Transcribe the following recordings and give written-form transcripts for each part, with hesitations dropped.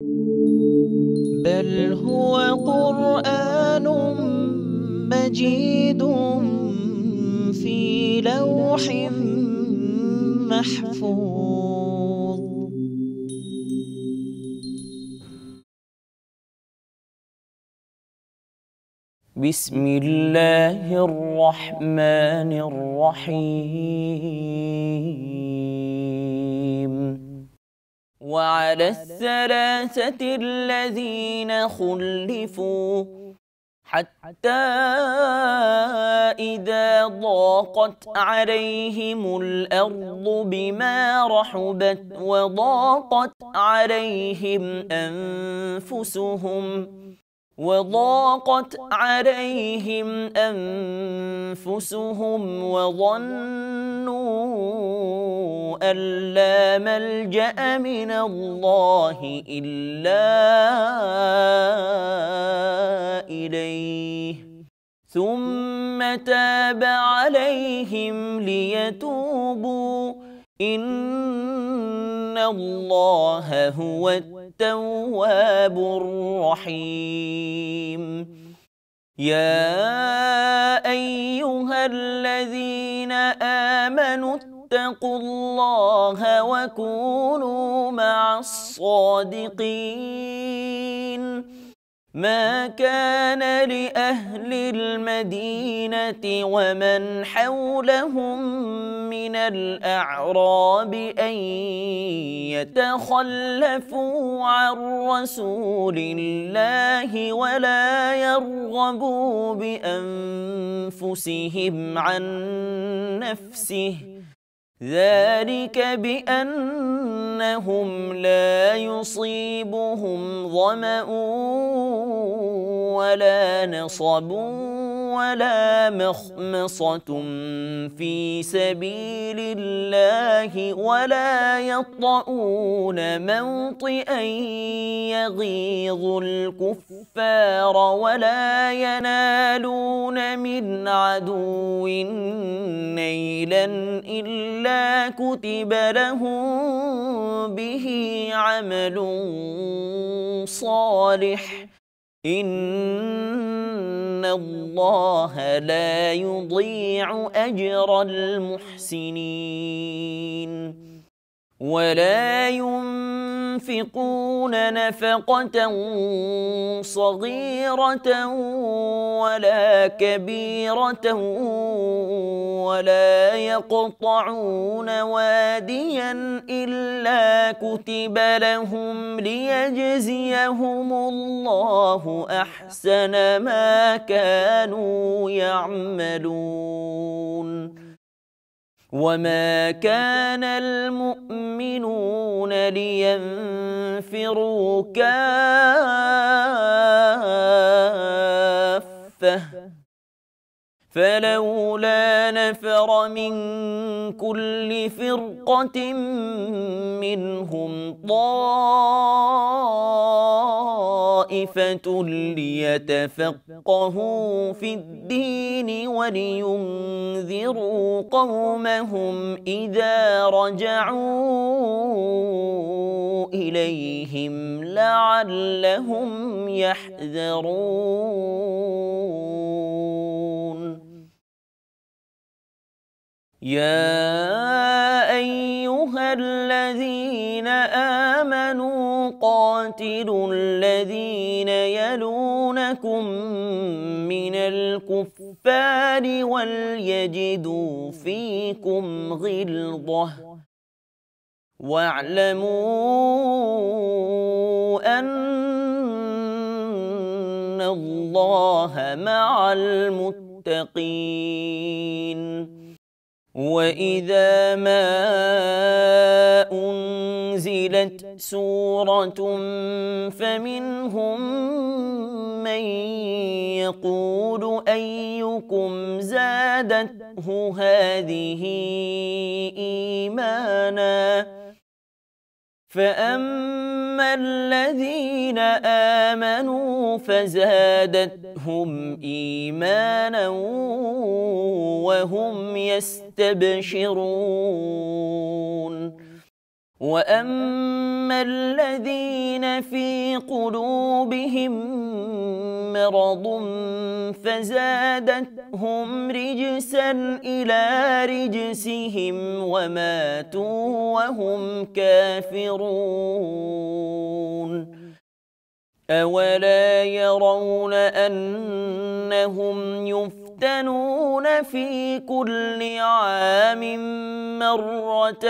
بل هو قرآن مجيد في لوح محفوظ. بسم الله الرحمن الرحيم. وعلى الثلاثة الذين خلفوا حتى إذا ضاقت عليهم الأرض بما رحبت وضاقت عليهم أنفسهم وظنوا أن لا ملجأ من الله إلا إليه ثم تاب عليهم ليتوبوا إن الله هو التواب الرحيم. يا أيها الذين آمنوا اتقوا الله وكونوا مع الصادقين. ما كان لأهل المدينة ومن حولهم من الأعراب أن يتخلفوا عن رسول الله ولا يرغبوا بأنفسهم عن نفسه، ذلك بأنهم لا يصيبهم ظمأ ولا نصب ولا مخمصة في سبيل الله ولا يطؤون موطئا يغيظ الكفار ولا ينالون من عدو نيلا إلا كتب لهم به عمل صالح إن الله لا يضيع أجر المحسنين. ولا ينفقون نفقة صغيرة ولا كبيرة ولا يقطعون واديا إلا كتب لهم ليجزيهم الله أحسن ما كانوا يعملون. وما كان المؤمنون لينفروا كافة فلولا نفر من كل فرقة منهم طائفة ليتفقهوا في الدين ولينذروا قومهم إذا رجعوا إليهم لعلهم يحذرون. يا أيها الذين آمنوا قاتلوا الذين يلونكم من الكفار وليجدوا فيكم غلظة واعلموا أن الله مع المتقين. وإذا ما أنزلت سورة فمنهم من يقول أيكم زادته هذه إيمانا فأما الذين آمنوا فزادتهم إيمانا وهم يستبشرون. وأما الذين في قلوبهم مرض فزادتهم رجسا إلى رجسهم وماتوا وهم كافرون أولا يرون أنهم يفتنون في كل عام مرة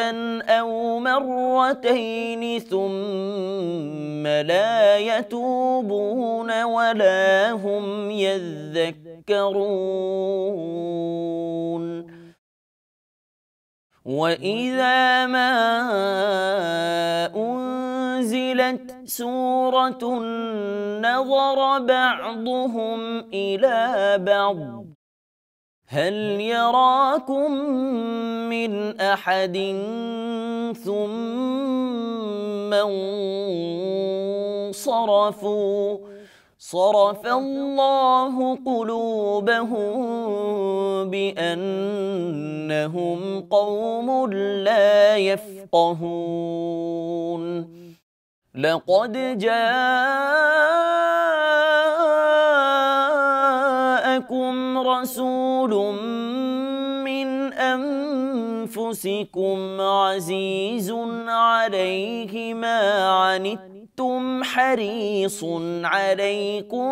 أو مرتين ثم لا يتوبون ولا هم يذكرون وإذا ما أنزلت سورة نظر بعضهم إلى بعض هل يراكم من أحد ثم انصرفوا صرف الله قلوبهم بأنهم قوم لا يفقهون لقد جاءكم رسول من أنفسكم عزيز عليه ما عنتم حريص عليكم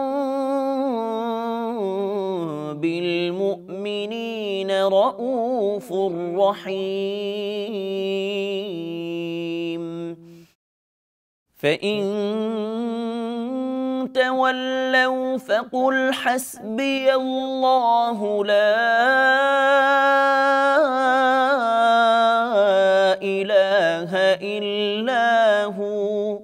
بالمؤمنين رؤوف رحيم فإن تولوا فقل حسبي الله لا إله إلا هو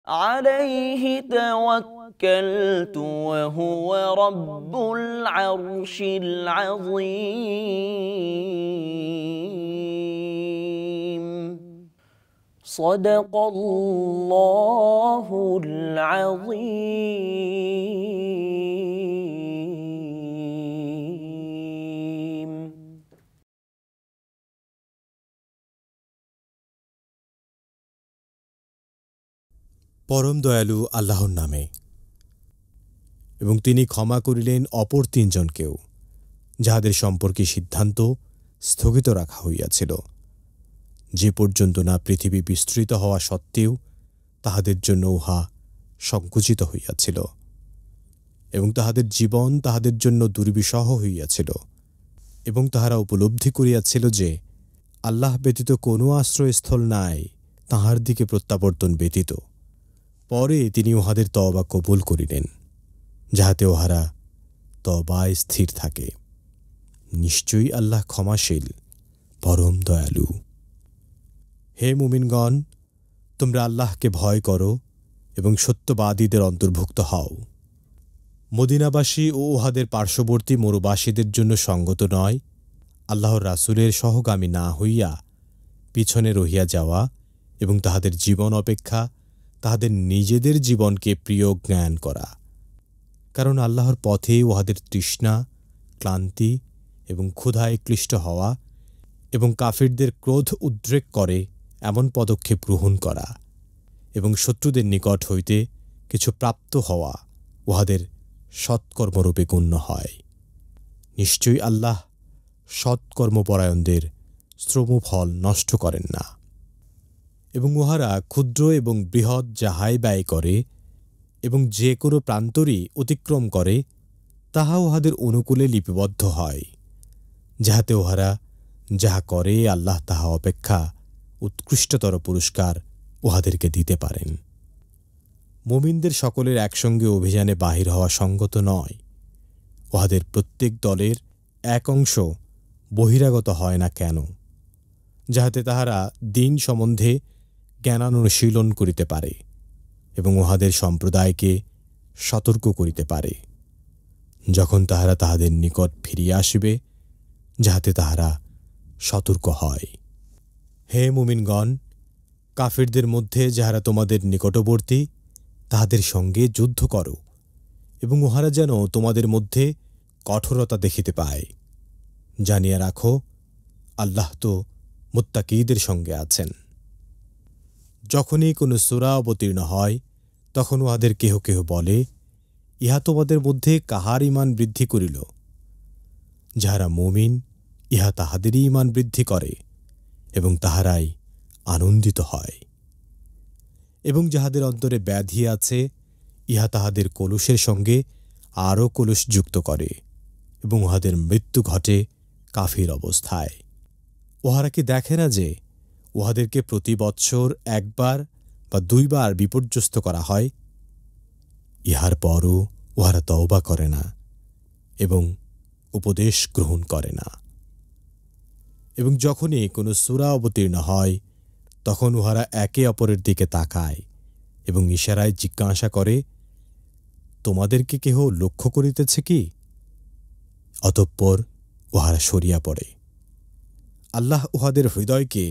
عليه توكلت وهو رب العرش العظيم صدق الله العظيم পরম দয়ালু আল্লাহর নামে। এবং তিনি ক্ষমা করিলেন অপর তিনজনকেও, যাহাদের সম্পর্কে সিদ্ধান্ত স্থগিত রাখা হইয়াছিল, যে পর্যন্ত না পৃথিবী বিস্তৃত হওয়া সত্ত্বেও তাহাদের জন্য উহা সংকুচিত হইয়াছিল, এবং তাহাদের জীবন তাহাদের জন্য দুর্বিষহ হইয়াছিল, এবং তাহারা উপলব্ধি করিয়াছিল যে আল্লাহ ব্যতীত কোনো আশ্রয়স্থল নাই তাহার দিকে প্রত্যাবর্তন ব্যতীত। পরে তিনি উহাদের তওবা কবুল করিলেন, যাহাতে উহারা তওবায় স্থির থাকে। নিশ্চয়ই আল্লাহ ক্ষমাশীল, পরম দয়ালু। হে মুমিনগণ, তোমরা আল্লাহকে ভয় করো এবং সত্যবাদীদের অন্তর্ভুক্ত হও। মদিনাবাসী ও উহাদের পার্শ্ববর্তী মরুবাসীদের জন্য সঙ্গত নয় আল্লাহর রাসূলের সহগামী না হইয়া পিছনে রহিয়া যাওয়া এবং তাহাদের জীবন অপেক্ষা তাহাদের নিজেদের জীবনকে প্রিয় জ্ঞান করা, কারণ আল্লাহর পথে উহাদের তৃষ্ণা, ক্লান্তি এবং ক্ষুধায় ক্লিষ্ট হওয়া এবং কাফিরদের ক্রোধ উদ্রেক করে এমন পদক্ষেপ গ্রহণ করা এবং শত্রুদের নিকট হইতে কিছু প্রাপ্ত হওয়া উহাদের সৎকর্মরূপে গণ্য হয়। নিশ্চয়ই আল্লাহ সৎকর্মপরায়ণদের শ্রমফল নষ্ট করেন না। এবং উহারা ক্ষুদ্র এবং বৃহৎ যাহাই ব্যয় করে এবং যে কোনো প্রান্তরই অতিক্রম করে তাহা উহাদের অনুকূলে লিপিবদ্ধ হয়, যাহাতে উহারা যাহা করে আল্লাহ তাহা অপেক্ষা উৎকৃষ্টতর পুরস্কার উহাদেরকে দিতে পারেন। মুমিনদের সকলের একসঙ্গে অভিযানে বাহির হওয়া সঙ্গত নয়। উহাদের প্রত্যেক দলের এক অংশ বহিরাগত হয় না কেন, যাহাতে তাহারা দিন সম্বন্ধে জ্ঞানানুশীলন করিতে পারে এবং উহাদের সম্প্রদায়কে সতর্ক করিতে পারে, যখন তাহারা তাহাদের নিকট ফিরিয়া আসিবে, যাহাতে তাহারা সতর্ক হয়। হে মুমিনগণ, কাফিরদের মধ্যে যাহারা তোমাদের নিকটবর্তী তাহাদের সঙ্গে যুদ্ধ করো এবং উহারা যেন তোমাদের মধ্যে কঠোরতা দেখিতে পায়। জানিয়া রাখো, আল্লাহ তো মুত্তাকীদের সঙ্গে আছেন। যখনই কোনো সূরা অবতীর্ণ হয় তখন উহাদের কেহ কেহ বলে, ইহা তোমাদের মধ্যে কাহার ঈমান বৃদ্ধি করিল? যাহারা মুমিন ইহা তাহাদেরই ঈমান বৃদ্ধি করে এবং তাহারাই আনন্দিত হয়। এবং যাহাদের অন্তরে ব্যাধি আছে ইহা তাহাদের কলুষের সঙ্গে আরও কলুষ যুক্ত করে এবং উহাদের মৃত্যু ঘটে কাফির অবস্থায়। উহারা কি দেখে না যে উহাদেরকে প্রতি বৎসর একবার বা দুইবার বিপর্যস্ত করা হয়? ইহার পরও উহারা তওবা করে না এবং উপদেশ গ্রহণ করে না। এবং যখনই কোনো সূরা অবতীর্ণ হয় তখন উহারা একে অপরের দিকে তাকায় এবং ইশারায় জিজ্ঞাসা করে, তোমাদেরকে কেহ লক্ষ্য করিতেছে কি? অতঃপর উহারা সরিয়া পড়ে। আল্লাহ উহাদের হৃদয়কে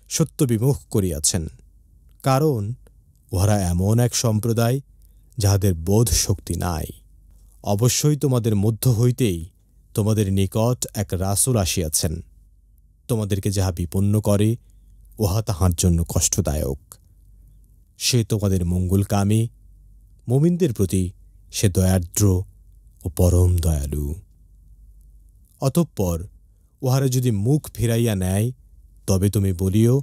সত্যবিমুখ করিয়াছেন, কারণ উহারা এমন এক সম্প্রদায় যাহাদের বোধ শক্তি নাই। অবশ্যই তোমাদের মধ্য হইতেই তোমাদের নিকট এক রাসূল আসিয়াছেন। তোমাদেরকে যাহা বিপন্ন করে উহা তাহার জন্য কষ্টদায়ক। সে তোমাদের মঙ্গলকামী, মুমিনদের প্রতি সে দয়ার্দ্র ও পরম দয়ালু। অতঃপর উহারা যদি মুখ ফিরাইয়া নেয় তবে তুমি বলিও,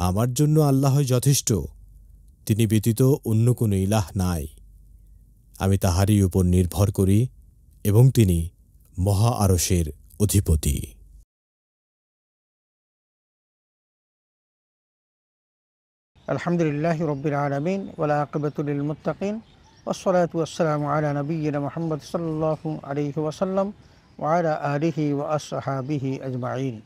আমার জন্য আল্লাহই যথেষ্ট, তিনি ব্যতীত অন্য কোনো ইলাহ নাই। আমি তাহারই উপর নির্ভর করি এবং তিনি মহা আরশের অধিপতি। আলহামদুলিল্লাহি রাব্বিল আলামিন ওয়ালা আকিবাতু লিল মুত্তাকিন ওয়াসসালাতু ওয়াসসালামু আলা নাবিয়্যিনা মুহাম্মদ সাল্লাল্লাহু আলাইহি ওয়াসাল্লাম ওয়া আলা আলিহি ওয়া আসহাবিহি আজমাইন।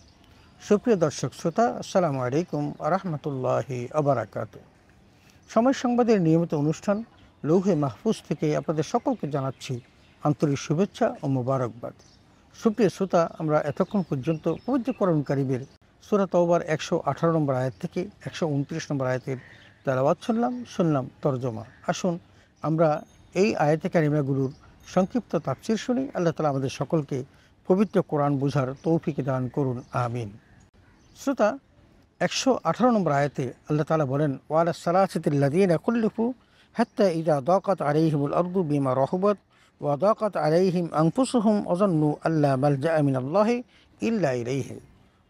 সুপ্রিয় দর্শক শ্রোতা, আসসালামু আলাইকুম ওয়া রাহমাতুল্লাহি ওয়া বারাকাতুহু। সময় সংবাদের নিয়মিত অনুষ্ঠান লৌহে মাহফুজ থেকে আপনাদের সকলকে জানাচ্ছি আন্তরিক শুভেচ্ছা ও মোবারকবাদ। সুপ্রিয় শ্রোতা, আমরা এতক্ষণ পর্যন্ত পবিত্র কোরআন কারীমের সূরা তাওবার 118 নম্বর আয়াত থেকে 129 নম্বর আয়াতের তেলাওয়াত শুনলাম তরজমা। আসুন আমরা এই আয়াতে কারিমাগুলোর সংক্ষিপ্ত তাফসীর শুনি। আল্লাহ তাআলা আমাদের সকলকে পবিত্র কোরআন বোঝার তৌফিক দান করুন, আমিন। শ্রোতা, 118 নম্বর আয়াতে আল্লাহ তাআলা বলেন, ওয়ালা সালাসাতিল্লাযীনা কুল্লিফু হাত্তা ইযা দাকাত আলাইহিমুল আরদু বিমা রাহুবাত ওয়া দাকাত আলাইহিম আনফুসুহুম ওয়া যান্নু আল্লা মালজাআ মিনাল্লাহি ইল্লা ইলাইহি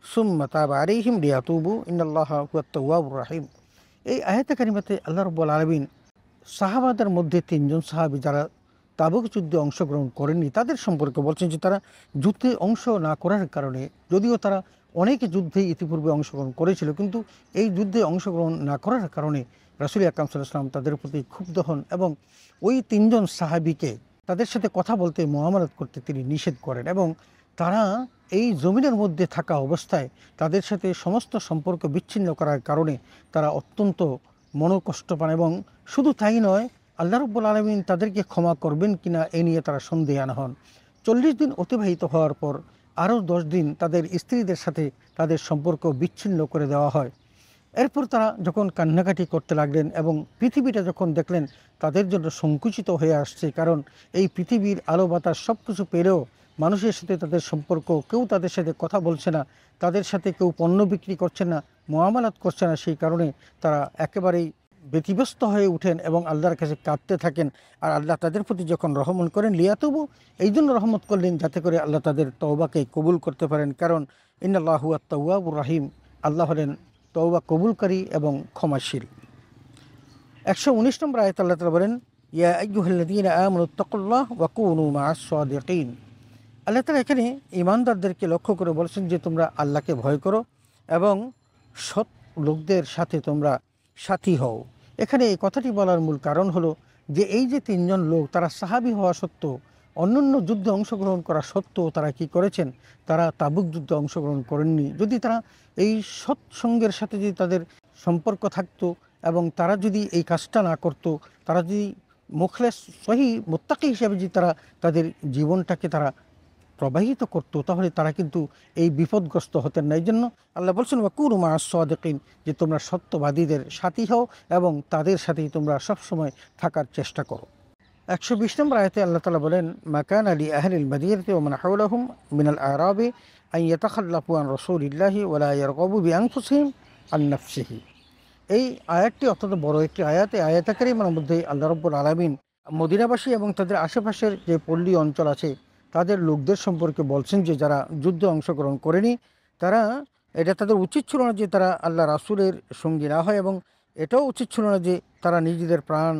সুম্মা তাবা আলাইহিম লিয়াতুবু ইন্নাল্লাহা হুয়াত তাওয়াবুর রাহিম। এই আয়াতে কারিমাতে আল্লাহ রাব্বুল আলামিন সাহাবাদের মধ্যে 3 জন সাহাবী যারা তাবুক যুদ্ধে অংশগ্রহণ করেননি তাদের সম্পর্কে বলছেন যে তারা যুদ্ধে অংশ না করার কারণে, যদিও তারা অনেক যুদ্ধে ইতিপূর্বে অংশগ্রহণ করেছিল, কিন্তু এই যুদ্ধে অংশগ্রহণ না করার কারণে রাসূল আকরাম সাল্লাল্লাহু আলাইহি ওয়াসাল্লাম তাদের প্রতি ক্ষুব্ধ হন এবং ওই 3 জন সাহাবীকে তাদের সাথে কথা বলতে, মুআমালাত করতে তিনি নিষেধ করেন এবং তারা এই জমিনের মধ্যে থাকা অবস্থায় তাদের সাথে সমস্ত সম্পর্ক বিচ্ছিন্ন করার কারণে তারা অত্যন্ত মনোকষ্ট পান এবং শুধু তাই নয়, আল্লাহ রাব্বুল আলামিন তাদেরকে ক্ষমা করবেন কিনা এ নিয়ে তারা সন্দেহান হন। 40 দিন অতিবাহিত হওয়ার পর আরও 10 দিন তাদের স্ত্রীদের সাথে তাদের সম্পর্ক বিচ্ছিন্ন করে দেওয়া হয়। এরপর তারা যখন কান্নাকাটি করতে লাগলেন এবং পৃথিবীটা যখন দেখলেন তাদের জন্য সংকুচিত হয়ে আসছে, কারণ এই পৃথিবীর আলো বাতাস সব কিছু পেলেও মানুষের সাথে তাদের সম্পর্ক, কেউ তাদের সাথে কথা বলছে না, তাদের সাথে কেউ পণ্য বিক্রি করছে না, মুআমালাত করছে না, সেই কারণে তারা একেবারেই ব্যতিব্যস্ত হয়ে উঠেন এবং আল্লাহর কাছে কাঁদতে থাকেন। আর আল্লাহ তাদের প্রতি যখন রহমত করেন, লিয়াতুবু, এই জন্য রহমত করলেন যাতে করে আল্লাহ তাদের তওবাকে কবুল করতে পারেন, কারণ ইন্নাল্লাহু হুয়াত তাওয়াবুর রাহিম, আল্লাহ হলেন তওবা কবুলকারী এবং ক্ষমাশীল। 119 নম্বর আয়াতে আল্লাহ তাআলা বলেন, ইয়া আইয়ুহাল্লাযীনা আমানুত্তাকুল্লাহ ওয়া কুনু মা'আস সাদিকিন। আল্লাহ তাআলা এখানে ঈমানদারদেরকে লক্ষ্য করে বলেছেন যে তোমরা আল্লাহকে ভয় করো এবং সৎ লোকদের সাথে তোমরা সাথী হও। এখানে এই কথাটি বলার মূল কারণ হলো যে এই যে 3 জন লোক তারা সাহাবী হওয়া সত্ত্বেও, অন্যান্য যুদ্ধে অংশগ্রহণ করা সত্ত্বেও তারা কি করেছেন, তারা তাবুক যুদ্ধে অংশগ্রহণ করেননি। যদি তারা এই সৎসঙ্গের সাথে যদি তাদের সম্পর্ক থাকতো এবং তারা যদি এই কাজটা না করতো, তারা যদি মুখলেস সহি মুত্তাকি হিসেবে যদি তারা তাদের জীবনটাকে তারা প্রবাহিত করতো, তাহলে তারা কিন্তু এই বিপদগ্রস্ত হতেন না। এই জন্য আল্লাহ বলছেন ওয়া কুনু মা'আস সাদিকিন, যে তোমরা সত্যবাদীদের সাথী হও এবং তাদের সাথেই তোমরা সবসময় থাকার চেষ্টা করো। 120 নম্বর আয়াতে আল্লাহ তাআলা বলেন, মা কানা লি আহলিল মাদিনাতি ওয়া মান হাওলাহুম মিনাল আ'রাবি আন ইয়াতাখাল্লাফু আন রাসূলিল্লাহি ওয়া লা ইয়ারগাবু বিআনফুসিহিম আন নাফসিহি। এই আয়াতটি অত্যন্ত বড় একটি আয়াত। এই আয়াতে কারিমার মধ্যে আল্লাহ রাব্বুল আলামিন মদিনাবাসী এবং তাদের আশেপাশের যে পল্লী অঞ্চল আছে তাদের লোকদের সম্পর্কে বলছেন যে যারা যুদ্ধে অংশগ্রহণ করেনি তারা, এটা তাদের উচিত ছিল না যে তারা আল্লাহ রাসূলের সঙ্গী না হয়, এবং এটাও উচিত ছিল না যে তারা নিজেদের প্রাণ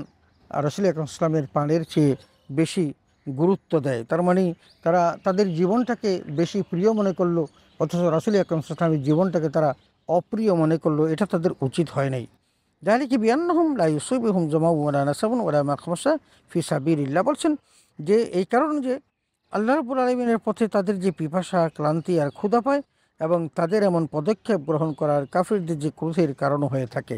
রাসূল আকরাম ইসলামের প্রাণের চেয়ে বেশি গুরুত্ব দেয়। তার মানে তারা তাদের জীবনটাকে বেশি প্রিয় মনে করলো, অথচ রাসূল আকরাম ইসলামের জীবনটাকে তারা অপ্রিয় মনে করলো। এটা তাদের উচিত হয় নাই। যালিকা বিআন্নাহুম লা ইউসিবুহুম জামাউন ওয়ালা নাসাবুন ওয়ালা মাখমাসা ফি সাবিলিল্লাহ। বলছেন যে এই কারণে যে আল্লাহ রাব্বুল আলামিনের পথে তাদের যে পিপাসা, ক্লান্তি আর ক্ষুধা পায়, এবং তাদের এমন পদক্ষেপ গ্রহণ করার কাফিরদের যে ক্রোধের কারণ হয়ে থাকে।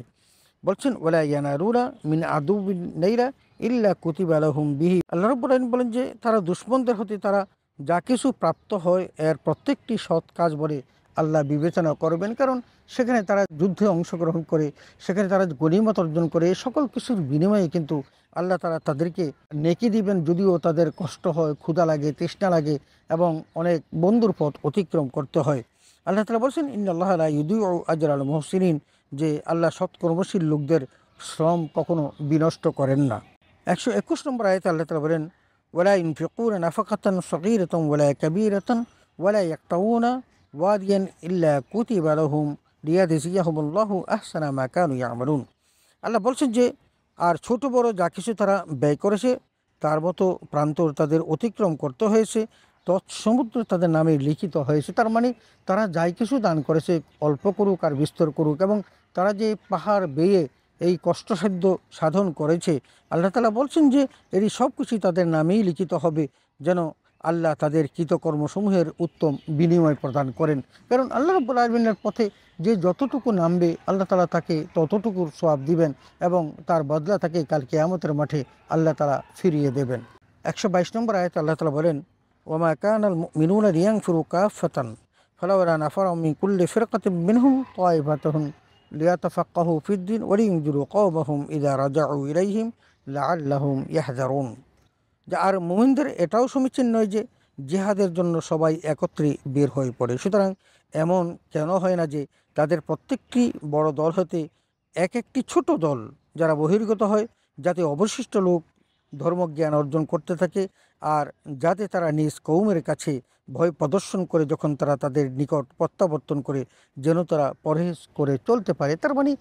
বলছেন ওয়ালা ইয়ানারুনা মিন আদুবিন নাইরা ইল্লা কুতিবা লাহুম বিহি। আল্লাহ রাব্বুল আলামিন বলেন যে তারা দুশমনদের হতে তারা যা কিছু প্রাপ্ত হয় এর প্রত্যেকটি সৎ কাজ বলে আল্লাহ বিবেচনা করবেন, কারণ সেখানে তারা যুদ্ধে অংশগ্রহণ করে, সেখানে তারা গনিমত অর্জন করে, সকল কিছুর বিনিময়ে কিন্তু আল্লাহ তারা তাদেরকে নেকি দিবেন, যদিও তাদের কষ্ট হয়, ক্ষুধা লাগে, তৃষ্ণা লাগে এবং অনেক বন্ধুর পথ অতিক্রম করতে হয়। আল্লাহ তাআলা বলছেন ইন্নাল্লাহা লা ইউদিউ আজরাল মুহসিনিন, যে আল্লাহ সৎকর্মশীল লোকদের শ্রম কখনো বিনষ্ট করেন না। 121 নম্বর আয়াতে আল্লাহ তাআলা বলেন ওয়ালা ইনফিকুনা নাফাকাতান সগীরাতান ওয়ালা কাবীরাতান ওয়ালা ইয়াকতাউনা ওয়াদিয়ান ইল্লা কুতিবা লাহুম লিয়াজজিয়াহুমুল্লাহু আহসানা মা কানু ইয়ামালুন। আল্লাহ বলছেন যে আর ছোট বড় যা কিছু তারা ব্যয় করেছে তার মতো প্রান্তর তাদের অতিক্রম করতে হয়েছে, তৎসমুদ্র তাদের নামে লিখিত হয়েছে। তার মানে তারা যাই কিছু দান করেছে, অল্প করুক আর বিস্তর করুক, এবং তারা যে পাহাড় বেয়ে এই কষ্টসাধ্য সাধন করেছে, আল্লাহ তাআলা বলছেন যে এরই সব কিছুই তাদের নামেই লিখিত হবে, যেন আল্লাহ তাদের কৃতকর্মসমূহের উত্তম বিনিময় প্রদান করেন। কারণ আল্লাহ রাব্বুল আলামিনের পথে যে যতটুকু নামবে আল্লাহ তাআলা তাকে ততটুকুর সওয়াব দিবেন, এবং তার বদলা তাকে কাল কিয়ামতের মাঠে আল্লাহ তাআলা ফিরিয়ে দেবেন। 122 নম্বর আয়াতে আল্লাহ তাআলা বলেন ওয়ামা কানাল মুমিনুনা লিয়ানফিরু কাফাতান ফালাউলা নাফারা মিন কুল্লি ফিরকাতিন মিনহুম তায়িফাতুন লিয়াতাফাক্কাহু ফিদ্দিন ওয়া লিয়ুনজিরু কওমাহুম ইযা রাজাউ ইলাইহিম লাআল্লাহুম ইয়াহযারুন। যে আর মুমিনদের এটাও সমীচীন নয় যে জিহাদের জন্য সবাই একত্রে বের হয়ে পড়ে। সুতরাং এমন কেন হয় না যে তাদের প্রত্যেকটি বড় দল হতে এক একটি ছোট দল যারা বহির্গত হয়, যাতে অবশিষ্ট লোক ধর্মজ্ঞান অর্জন করতে থাকে, আর যাতে তারা নিজ কৌমের কাছে ভয় প্রদর্শন করে যখন তারা তাদের নিকট প্রত্যাবর্তন করে যেন তারা পরহেজ করে চলতে পারে। তার মানে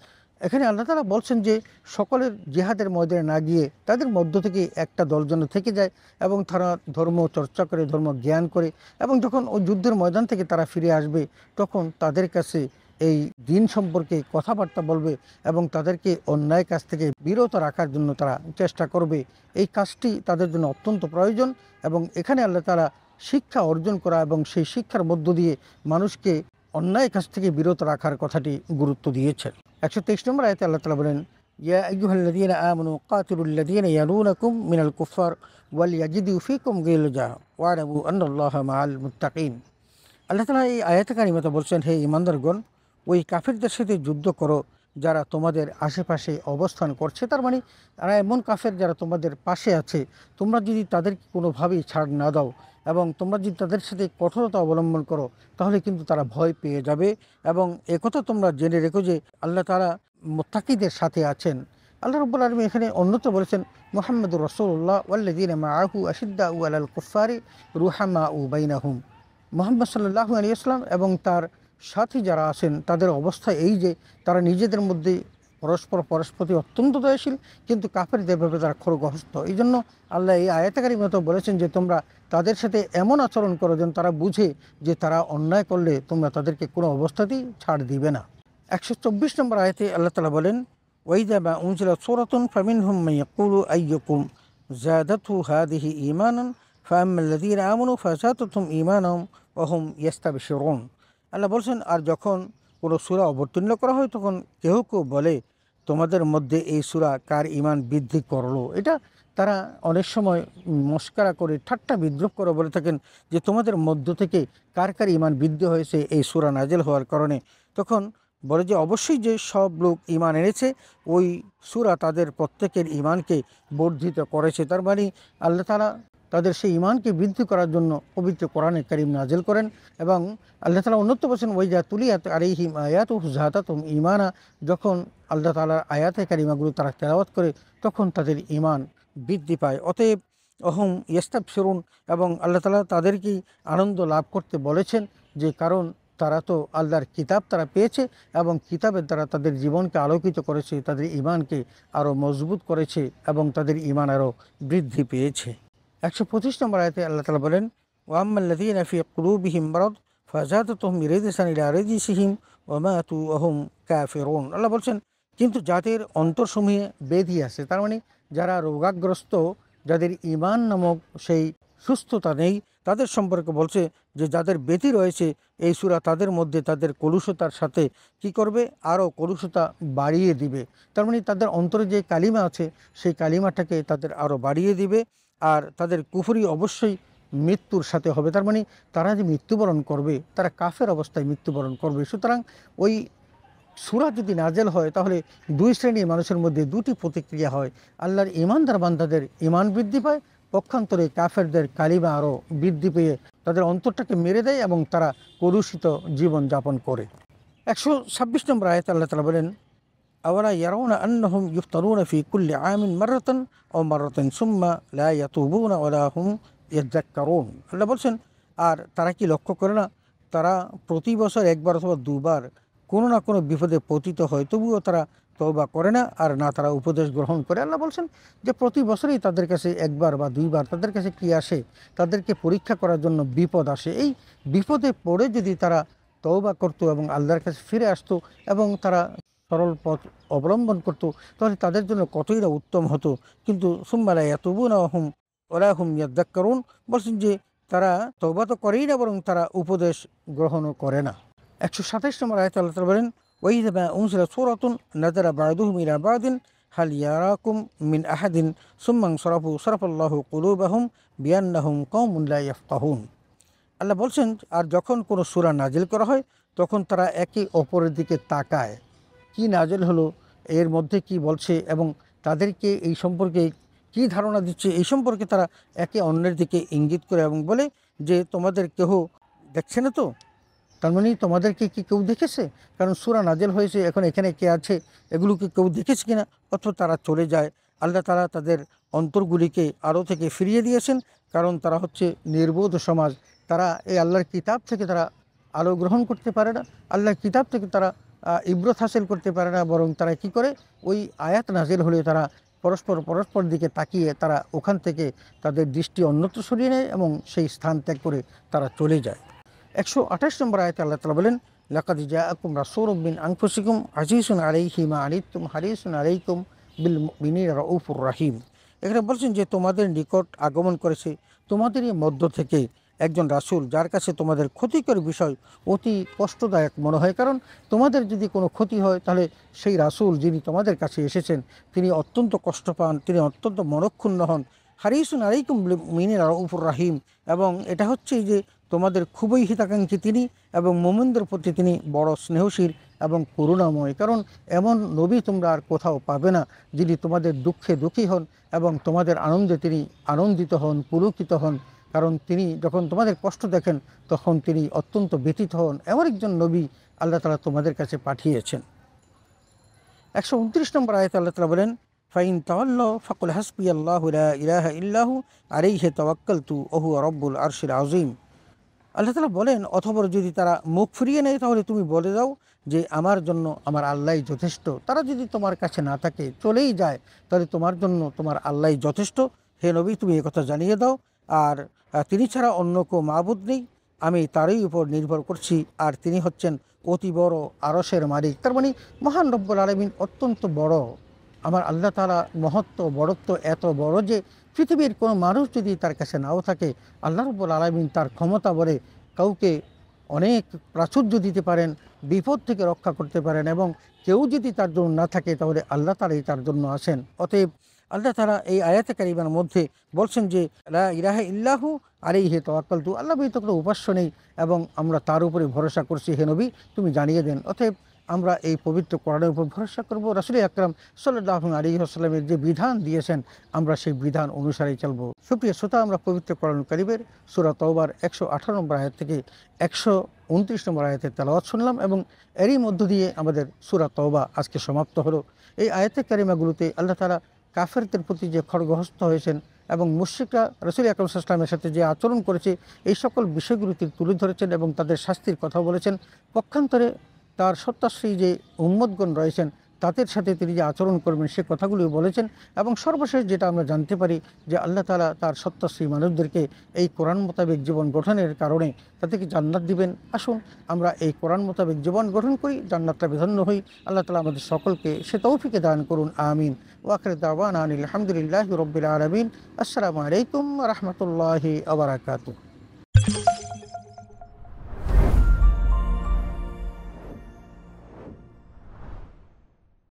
এখানে আল্লাহ তাআলা বলছেন যে সকলের জিহাদের ময়দানে না গিয়ে তাদের মধ্য থেকে একটা দল যেন থেকে যায়, এবং তারা ধর্ম চর্চা করে, ধর্ম জ্ঞান করে, এবং যখন ওই যুদ্ধের ময়দান থেকে তারা ফিরে আসবে তখন তাদের কাছে এই দিন সম্পর্কে কথাবার্তা বলবে এবং তাদেরকে অন্যায় কাজ থেকে বিরত রাখার জন্য তারা চেষ্টা করবে। এই কাজটি তাদের জন্য অত্যন্ত প্রয়োজন, এবং এখানে আল্লাহ তাআলা শিক্ষা অর্জন করা এবং সেই শিক্ষার মধ্য দিয়ে মানুষকে অন্যায় কাজ থেকে বিরত রাখার কথাটি গুরুত্ব দিয়েছেন। 123 নম্বর আয়াতে আল্লাহ তাআলা বলেন ইয়া আইয়ুহাল্লাযীনা আমানু কাতিলুল্লাযীনা ইয়ালুনাকুম মিনাল কুফফার ওয়ালিয়াজিদু ফীকুম গিলজা ওয়া'লামু আন্নাল্লাহা মাআল মুত্তাকিন। আল্লাহ তাআলা এই আয়াতে কারিমাতে বলছেন, হে ঈমানদারগণ, ওই কাফেরদের সাথে যুদ্ধ করো যারা তোমাদের আশেপাশে অবস্থান করছে। তার মানে তারা এমন কাফের যারা তোমাদের পাশে আছে, তোমরা যদি তাদেরকে কোনোভাবেই ছাড় না দাও এবং তোমরা যদি তাদের সাথে কঠোরতা অবলম্বন করো তাহলে কিন্তু তারা ভয় পেয়ে যাবে। এবং একথা তোমরা জেনে রেখো যে আল্লাহ তাআলা মুত্তাকিদের সাথে আছেন। আল্লাহ রাব্বুল আলামিন এখানে অন্যত্র বলেছেন মুহাম্মাদুর রাসূলুল্লাহ ওয়াল্লাযীনা মাআহু আশিদ্দাউ আলাল কুফফারি রুহামাউ বাইনাহুম। মুহাম্মদ সাল্লাল্লাহু আলাইহি ওয়াসাল্লাম এবং তার সাথী যারা আছেন তাদের অবস্থা এই যে তারা নিজেদের মধ্যে পরস্পর অত্যন্ত দয়াশীল, কিন্তু কাফেরদের ব্যাপারে তারা খড়গহস্ত। এই জন্য আল্লাহ এই আয়াতে কারিমাতে বলেছেন যে তোমরা তাদের সাথে এমন আচরণ করো যেন তারা বুঝে যে তারা অন্যায় করলে তোমরা তাদেরকে কোনো অবস্থাতেই ছাড় দিবে না। 124 নম্বর আয়াতে আল্লাহ তাআলা বলেন ওয়াইদা মা উনজিলাত সূরাতুন ফামিনহুম মান ইয়াকুলু আইয়ুকুম যাদাতহু হাযিহি ঈমানান ফাআম্মাল্লাযীনা আমানু ফাযাদাতুহুম ঈমানান ওয়া হুম ইয়াস্তাবশিরুন। আল্লাহ বলছেন আর যখন কোনো সূরা অবতীর্ণ করা হয় তখন কেউ কেউ বলে তোমাদের মধ্যে এই সূরা কার ঈমান বৃদ্ধি করলো। এটা তারা অনেক সময় মস্করা করে ঠাট্টা বিদ্রূপ করে বলে থাকেন যে তোমাদের মধ্য থেকে কার কার ঈমান বৃদ্ধি হয়েছে এই সূরা নাজিল হওয়ার কারণে। তখন বলে যে অবশ্যই যে সব লোক ঈমান এনেছে ওই সূরা তাদের প্রত্যেকের ঈমানকে বর্ধিত করেছে। তার মানে আল্লাহ তাআলা তাদের সেই ইমানকে বৃদ্ধি করার জন্য পবিত্র কোরআনে কারীম নাজিল করেন। এবং আল্লাহ তাআলা অন্যত্র বলেছেন, ওয়াইজা তুলিয়াত আলাইহিম আয়াতুহু যাদাতুহুম ঈমানা, যখন আল্লাহ তাআলার আয়াতে কারিমাগুলো তারা তেলাওয়াত করে তখন তাদের ঈমান বৃদ্ধি পায়। অতএব অহম ইস্তাবশিরুন, এবং আল্লাহ তাআলা তাদেরকেই আনন্দ লাভ করতে বলেছেন, যে কারণ তারা তো আল্লাহর কিতাব তারা পেয়েছে এবং কিতাবের দ্বারা তাদের জীবনকে আলোকিত করেছে, তাদের ঈমানকে আরও মজবুত করেছে এবং তাদের ঈমান আরও বৃদ্ধি পেয়েছে। 125 নম্বর আয়াতে আল্লাহ তাআলা বলেন, ওয়াম্মাল্লাযীনা ফী কুলূবিহিম মারাদ ফাযাদাতুহুম রিজসান ইলা রিজসিহিম ওয়া মাতু ওয়া হুম কাফিরুন। আল্লাহ বলছেন, কিন্তু যাদের অন্তরসমূহে ব্যাধি আছে, তার মানে যারা রোগাগ্রস্ত, যাদের ঈমান নামক সেই সুস্থতা নেই, তাদের সম্পর্কে বলছে যে যাদের ব্যাধি রয়েছে, এই সূরা তাদের মধ্যে তাদের কলুষতার সাথে কি করবে, আরও কলুষতা বাড়িয়ে দিবে। তার মানে তাদের অন্তরে যে কালিমা আছে সেই কালিমাটাকে তাদের আরও বাড়িয়ে দিবে। আর তাদের কুফরি অবশ্যই মৃত্যুর সাথে হবে। তার মানে তারা যে মৃত্যুবরণ করবে, তারা কাফের অবস্থায় মৃত্যুবরণ করবে। সুতরাং ওই সূরা যদি নাজেল হয় তাহলে দুই শ্রেণীর মানুষের মধ্যে দুটি প্রতিক্রিয়া হয়। আল্লাহর ঈমানদার বান্দাদের ঈমান বৃদ্ধি পায়, পক্ষান্তরে কাফেরদের কালিমা আরও বৃদ্ধি পেয়ে তাদের অন্তরটাকে মেরে দেয় এবং তারা কলুষিত জীবন যাপন করে। 126 নম্বর আয়াতে আল্লাহ তাআলা বলেন, আওয়ালা ইয়ারাউনা আন্নাহুম ইফতারুনা ফি কুল্লি আমিন মাররাতান আও মাররাতাইন সুম্মা লা ইয়াতুবুনা ওয়ালা হুম ইয়াযাক্কারুন। আল্লাহ বলছেন, আর তারা কি লক্ষ্য করে না, তারা প্রতি বছর একবার অথবা দুবার কোনো না কোনো বিপদে পতিত হয়, তবুও তারা তওবা করে না আর না তারা উপদেশ গ্রহণ করে। আল্লাহ বলছেন যে প্রতি বছরই তাদের কাছে একবার বা দুইবার তাদের কাছে কি আসে, তাদেরকে পরীক্ষা করার জন্য বিপদ আসে। এই বিপদে পড়ে যদি তারা তওবা করতো এবং আল্লাহর কাছে ফিরে আসতো এবং তারা সরল পথ অবলম্বন করতো, তাহলে তাদের জন্য কতই না উত্তম হতো। কিন্তু সুম্মা লা ইয়াতুবুনা ওয়ালা হুম ইয়াযাক্কারুন, বলছেন যে তারা তওবা তো করেই না, বরং তারা উপদেশ গ্রহণও করে না। 127 নম্বর আয়াতে আল্লাহ তাআলা বলেন, ওয়াইযা মা উনজিলাত সূরাতুন নাযারা বা'দুহুম ইলা বা'দিন হাল ইয়ারাকুম মিন আহাদিন সুম্মা ইনসারাফু সারাফাল্লাহু কুলুবাহুম বিআন্নাহুম কওমুন লা ইয়াফকাহুন। আল্লাহ বলছেন, আর যখন কোনো সূরা নাজিল করা হয় তখন তারা একে অপরের দিকে তাকায়, কি নাজিল হলো, এর মধ্যে কি বলছে এবং তাদেরকে এই সম্পর্কে কি ধারণা দিচ্ছে, এই সম্পর্কে তারা একে অন্যের দিকে ইঙ্গিত করে এবং বলে যে তোমাদের কেহ দেখছে না তো, তার মানে তোমাদেরকে কি কেউ দেখেছে? কারণ সূরা নাজিল হয়েছে, এখন এখানে কে আছে এগুলোকে কেউ দেখেছে কিনা, অথবা তারা চলে যায়। আল্লাহ তাআলা তাদের অন্তরগুলিকে আলো থেকে ফিরিয়ে দিয়েছেন, কারণ তারা হচ্ছে নির্বোধ সমাজ। তারা এই আল্লাহর কিতাব থেকে তারা আলো গ্রহণ করতে পারে না, আল্লাহর কিতাব থেকে তারা ইবরত হাসিল করতে পারে না, বরং তারা কি করে, ওই আয়াত নাজিল হলে তারা পরস্পর দিকে তাকিয়ে তারা ওখান থেকে তাদের দৃষ্টি অন্যত্র সরিয়ে নেয় এবং সেই স্থান ত্যাগ করে তারা চলে যায়। 128 নম্বর আয়াতে আল্লাহ তাআলা বলেন, লাকাদ জাআকুম রাসূলুম মিন আনফুসিকুম আজিজুন আলাইহি মা আনিতুম হারিসুন আলাইকুম বিল মুমিনিনা রাউফুর রাহিম। এখানে বলছেন যে তোমাদের নিকট আগমন করেছে তোমাদেরই মধ্য থেকে একজন রাসূল, যার কাছে তোমাদের ক্ষতিকর বিষয় অতি কষ্টদায়ক মনে হয়। কারণ তোমাদের যদি কোনো ক্ষতি হয় তাহলে সেই রাসূল যিনি তোমাদের কাছে এসেছেন তিনি অত্যন্ত কষ্ট পান, তিনি অত্যন্ত মনক্ষুণ্ণ হন। হারিসুন আলাইকুম বিল মুমিনিনা রাউফুর রাহিম, এবং এটা হচ্ছে যে তোমাদের খুবই হিতাকাঙ্ক্ষী তিনি এবং মুমিনদের প্রতি তিনি বড় স্নেহশীল এবং করুণাময়। কারণ এমন নবী তোমরা আর কোথাও পাবে না যিনি তোমাদের দুঃখে দুঃখী হন এবং তোমাদের আনন্দে তিনি আনন্দিত হন, পুলকিত হন। কারণ তিনি যখন তোমাদের কষ্ট দেখেন তখন তিনি অত্যন্ত ব্যথিত হন। এমন একজন নবী আল্লাহ তাআলা তোমাদের কাছে পাঠিয়েছেন। 129 নম্বর আয়াতে আল্লাহ তাআলা বলেন, ফাইন তাওয়াল্লাউ ফাকুল হাসবিয়াল্লাহু লা ইলাহা ইল্লাহু আলাইহি তাওয়াক্কালতু ওয়া হুয়া রাব্বুল আরশিল আযীম। আল্লাহ তাআলা বলেন, অথবা যদি তারা মুখ ফিরিয়ে নেয় তাহলে তুমি বলে দাও যে আমার জন্য আমার আল্লাহই যথেষ্ট। তারা যদি তোমার কাছে না থাকে, চলেই যায়, তাহলে তোমার জন্য তোমার আল্লাহই যথেষ্ট। হে নবী, তুমি একথা জানিয়ে দাও। আর তিনি ছাড়া অন্য কেউ মাবুদ নেই, আমি তারই উপর নির্ভর করছি, আর তিনি হচ্ছেন অতি বড় আরশের মালিক। তার মানে মহান রব্বুল আলামিন অত্যন্ত বড়। আমার আল্লাহ তাআলা মহত্ব বড়ত্ব এত বড় যে পৃথিবীর কোনো মানুষ যদি তার কাছে নাও থাকে, আল্লাহ রাব্বুল আলামিন তার ক্ষমতা বলে কাউকে অনেক প্রাচুর্য দিতে পারেন, বিপদ থেকে রক্ষা করতে পারেন, এবং কেউ যদি তার জন্য না থাকে তাহলে আল্লাহ তাআলাই তার জন্য আসেন। অতএব আল্লাহ তাআলা এই আয়াতে কারিমার মধ্যে বলছেন যে লা ইলাহা ইল্লাহু আলাইহি তাওয়াক্কালতু, আল্লাহ ব্যতীত কোনো উপাস্য নেই এবং আমরা তার উপরে ভরসা করছি। হে নবী, তুমি জানিয়ে দেন। অতএব আমরা এই পবিত্র কোরআনের উপর ভরসা করব। রাসূল আকরাম সাল্লাল্লাহু আলাইহি ওয়াসাল্লামের যে বিধান দিয়েছেন আমরা সেই বিধান অনুসারেই চলব। সুপ্রিয় শ্রোতা, আমরা পবিত্র কোরআন কারীমের সূরা তওবার 118 নম্বর আয়াত থেকে 129 নম্বর আয়াতের তেলাওয়াত শুনলাম এবং এরই মধ্য দিয়ে আমাদের সূরা তওবা আজকে সমাপ্ত হলো। এই আয়াতে কারিমাগুলোতে আল্লাহ তাআলা কাফেরদের প্রতি যে খড়গহস্ত হয়েছেন এবং মুশরিকরা রাসূল আকরাম সাল্লাল্লাহু আলাইহি ওয়াসাল্লামের সাথে যে আচরণ করেছে এই সকল বিষয়গুলোকে তুলে ধরেছেন এবং তাদের শাস্তির কথা বলেছেন। পক্ষান্তরে তার সত্যাশ্রয়ী যে উম্মতগণ রয়েছেন তাদের সাথে তিনি যে আচরণ করবেন সে কথাগুলিও বলেছেন। এবং সর্বশেষ যেটা আমরা জানতে পারি যে আল্লাহ তাআলা তার সত্যাশ্রয়ী মানুষদেরকে এই কোরআন মোতাবেক জীবন গঠনের কারণে তাদেরকে জান্নাত দিবেন। আসুন আমরা এই কোরআন মোতাবেক জীবন গঠন করি, জান্নাতটা বিধন্য হই। আল্লাহ তাআলা আমাদের সকলকে সে তৌফিকে দান করুন, আমিন। ওয়া আখিরু দাওয়ানা আলহামদুলিল্লাহি রাব্বিল আলামিন। আসসালামু আলাইকুম ওয়া রাহমাতুল্লাহি ওয়া বারাকাতুহু।